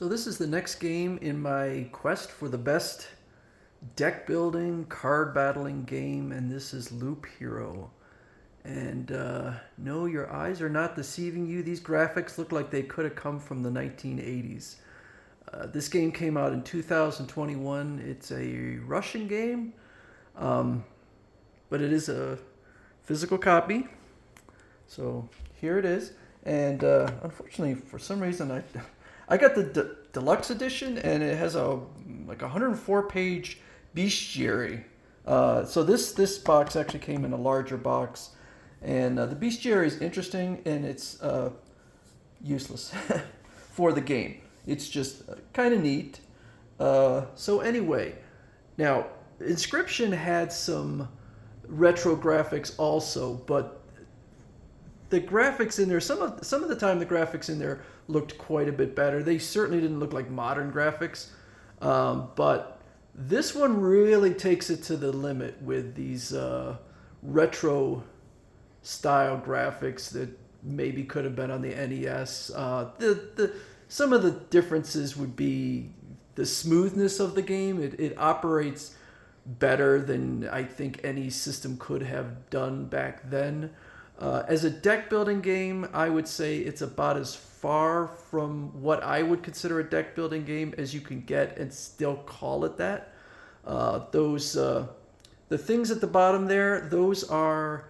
So this is the next game in my quest for the best deck building, card battling game, and this is Loop Hero. And no, your eyes are not deceiving you. These graphics look like they could have come from the 1980s. This game came out in 2021. It's a Russian game, um, but it is a physical copy. So here it is. And unfortunately, for some reason, I got the deluxe edition, and it has a 104 page bestiary. So this box actually came in a larger box, and the bestiary is interesting, and it's useless for the game. It's just kind of neat. So anyway, now Inscription had some retro graphics also, but the graphics in there, some of the time the graphics in there looked quite a bit better. They certainly didn't look like modern graphics, but this one really takes it to the limit with these retro style graphics that maybe could have been on the NES. The some of the differences would be the smoothness of the game. It operates better than I think any system could have done back then. As a deck building game, I would say it's about as far from what I would consider a deck building game as you can get and still call it that. The things at the bottom there, those are,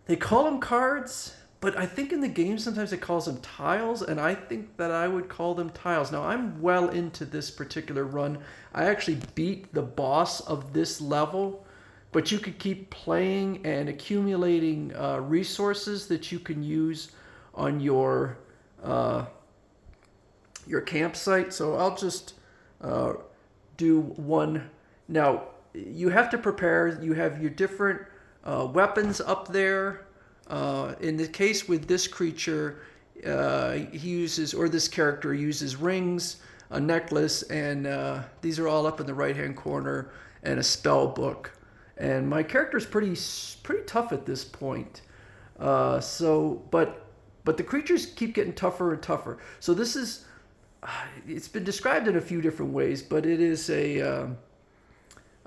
they call them cards, but I think in the game sometimes it calls them tiles, and I think that I would call them tiles. Now, I'm well into this particular run. I actually beat the boss of this level, but you could keep playing and accumulating resources that you can use on your campsite. So I'll just do one. Now, you have to prepare. You have your different weapons up there. In the case with this creature, he uses, or this character uses rings, a necklace, and these are all up in the right-hand corner, and a spell book. And my character is pretty tough at this point. But the creatures keep getting tougher and tougher. So this is, it's been described in a few different ways, but it is a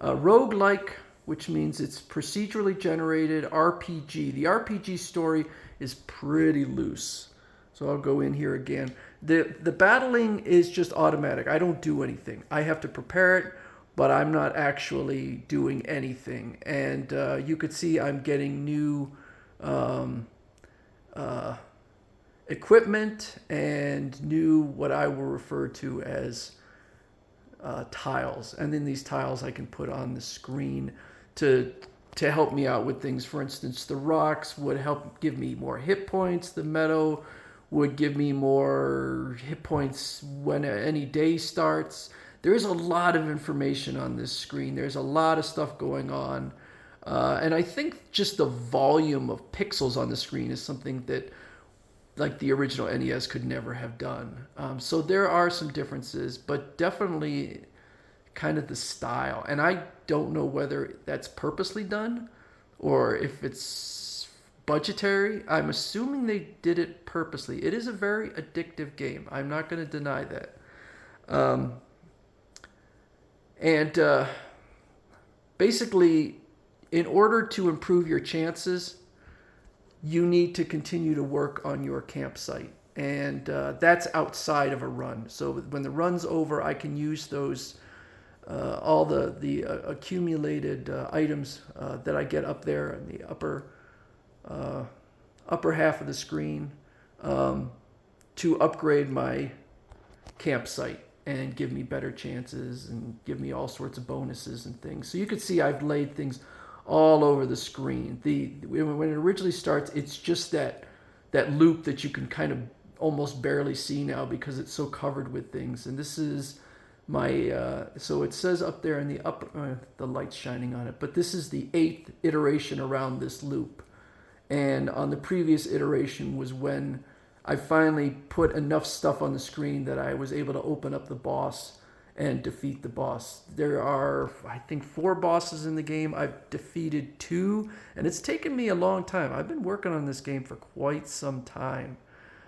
roguelike, which means it's procedurally generated RPG. The RPG story is pretty loose. So I'll go in here again. The battling is just automatic. I don't do anything. I have to prepare it, but I'm not actually doing anything. And you could see I'm getting new equipment and new what I will refer to as tiles. And then these tiles I can put on the screen to help me out with things. For instance, the rocks would help give me more hit points. The meadow would give me more hit points when any day starts. There is a lot of information on this screen. There's a lot of stuff going on. And I think just the volume of pixels on the screen is something that like the original NES could never have done. So there are some differences, but definitely kind of the style. And I don't know whether that's purposely done or if it's budgetary. I'm assuming they did it purposely. It is a very addictive game. I'm not going to deny that. And basically, in order to improve your chances, you need to continue to work on your campsite. And that's outside of a run. So when the run's over, I can use those, all the accumulated items that I get up there in the upper half of the screen to upgrade my campsite and give me better chances and give me all sorts of bonuses and things. So you can see I've laid things all over the screen. When it originally starts, it's just that loop that you can kind of almost barely see now because it's so covered with things. And this is my so it says up there in the upper, the light's shining on it, but this is the 8th iteration around this loop. And on the previous iteration was when I finally put enough stuff on the screen that I was able to open up the boss and defeat the boss. There are, I think, 4 bosses in the game. I've defeated 2, and it's taken me a long time. I've been working on this game for quite some time.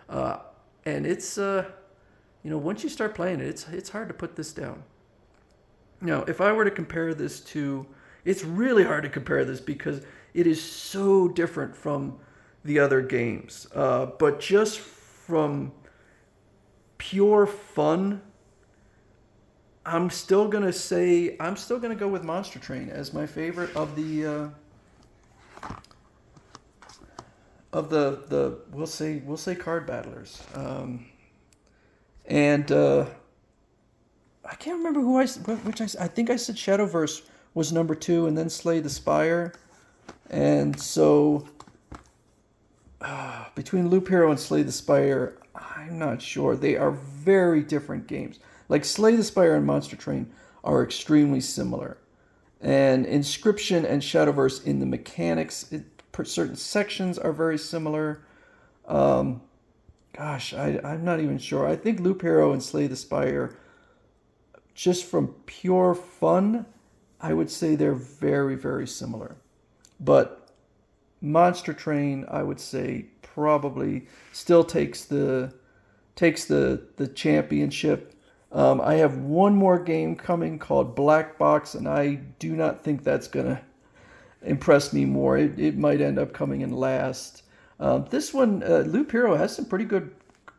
And it's once you start playing it, it's hard to put this down. Now, if I were to compare this to, it's really hard to compare this because it is so different from the other games. But just from pure fun, I'm still gonna go with Monster Train as my favorite of the we'll say card battlers. And I can't remember I think I said Shadowverse was number 2, and then Slay the Spire, and so between Loop Hero and Slay the Spire, I'm not sure. They are very different games. Like Slay the Spire and Monster Train are extremely similar, and Inscription and Shadowverse in the mechanics, certain sections are very similar. Um, I'm not even sure. I think Loop Hero and Slay the Spire, just from pure fun, I would say they're very, very similar. But Monster Train, I would say, probably still takes the championship. I have one more game coming called Black Box, and I do not think that's gonna impress me more. It might end up coming in last. This one, Loop Hero, has some pretty good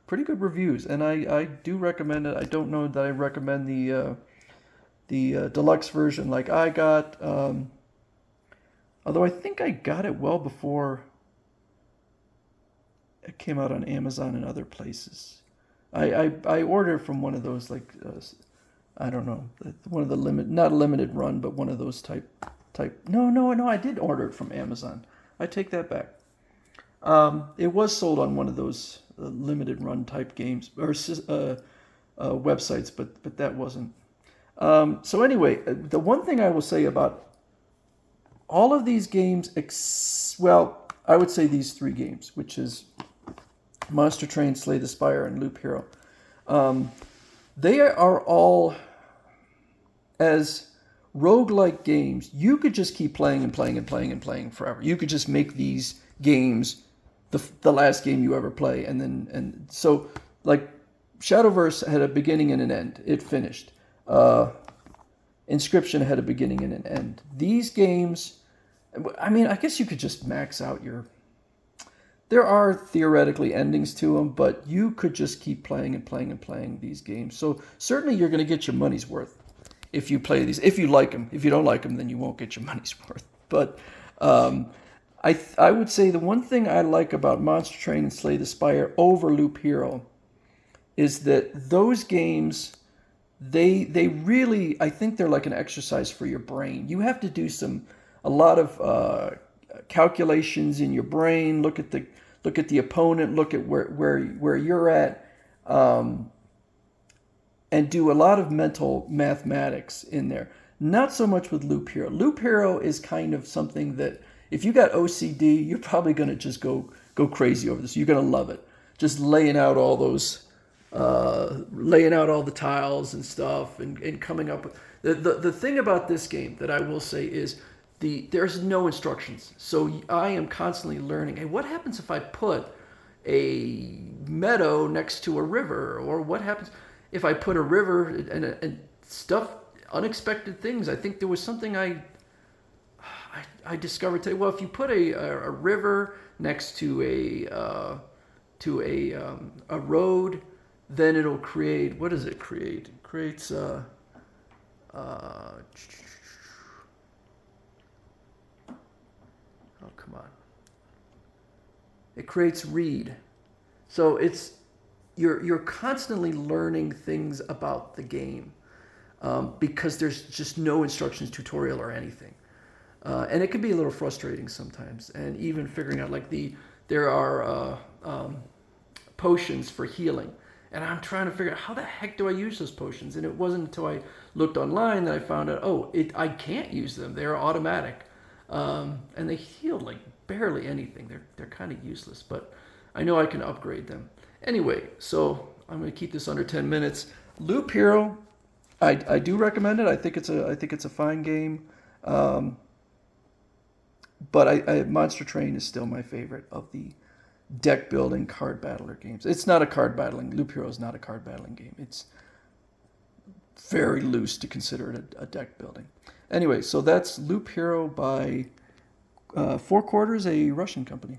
reviews, and I do recommend it. I don't know that I recommend the deluxe version like I got. Although I think I got it well before it came out on Amazon and other places. I ordered from one of those, like, I don't know, one of the not a limited run, but one of those type. No, I did order it from Amazon. I take that back. It was sold on one of those limited run type games or websites, but that wasn't. So anyway, the one thing I will say about all of these games, well, I would say these 3 games, which is Monster Train, Slay the Spire, and Loop Hero, they are all, as roguelike games, you could just keep playing and playing and playing and playing forever. You could just make these games the last game you ever play, and so, like, Shadowverse had a beginning and an end. It finished. Inscription had a beginning and an end. These games, I mean, I guess you could just max out your. There are theoretically endings to them, but you could just keep playing and playing and playing these games. So certainly you're going to get your money's worth if you play these. If you like them. If you don't like them, then you won't get your money's worth. But I would say the one thing I like about Monster Train and Slay the Spire over Loop Hero is that those games, they really, I think they're like an exercise for your brain. You have to do a lot of calculations in your brain. Look at the opponent. Look at where you're at, and do a lot of mental mathematics in there. Not so much with Loop Hero. Loop Hero is kind of something that if you got OCD, you're probably going to just go crazy over this. You're going to love it. Just laying out all those, laying out all the tiles and stuff, and coming up with the thing about this game that I will say is there's no instructions. So I am constantly learning. Hey, what happens if I put a meadow next to a river, or what happens if I put a river and stuff, unexpected things. I think there was something I discovered today. Well, if you put a river next to a road, then it'll create. What does it create? It creates oh, come on. It creates reed. So you're constantly learning things about the game, because there's just no instructions tutorial or anything. And it can be a little frustrating sometimes. And even figuring out, like, there are potions for healing. And I'm trying to figure out, how the heck do I use those potions? And it wasn't until I looked online that I found out, I can't use them. They're automatic. And they heal like barely anything. They're kind of useless, but I know I can upgrade them. Anyway, so I'm going to keep this under 10 minutes. Loop Hero, I do recommend it. I think it's a fine game. But Monster Train is still my favorite of the deck building card battler games. It's not a card battling. Loop Hero is not a card battling game. It's very loose to consider it a deck building. Anyway, so that's Loop Hero by Four Quarters, a Russian company.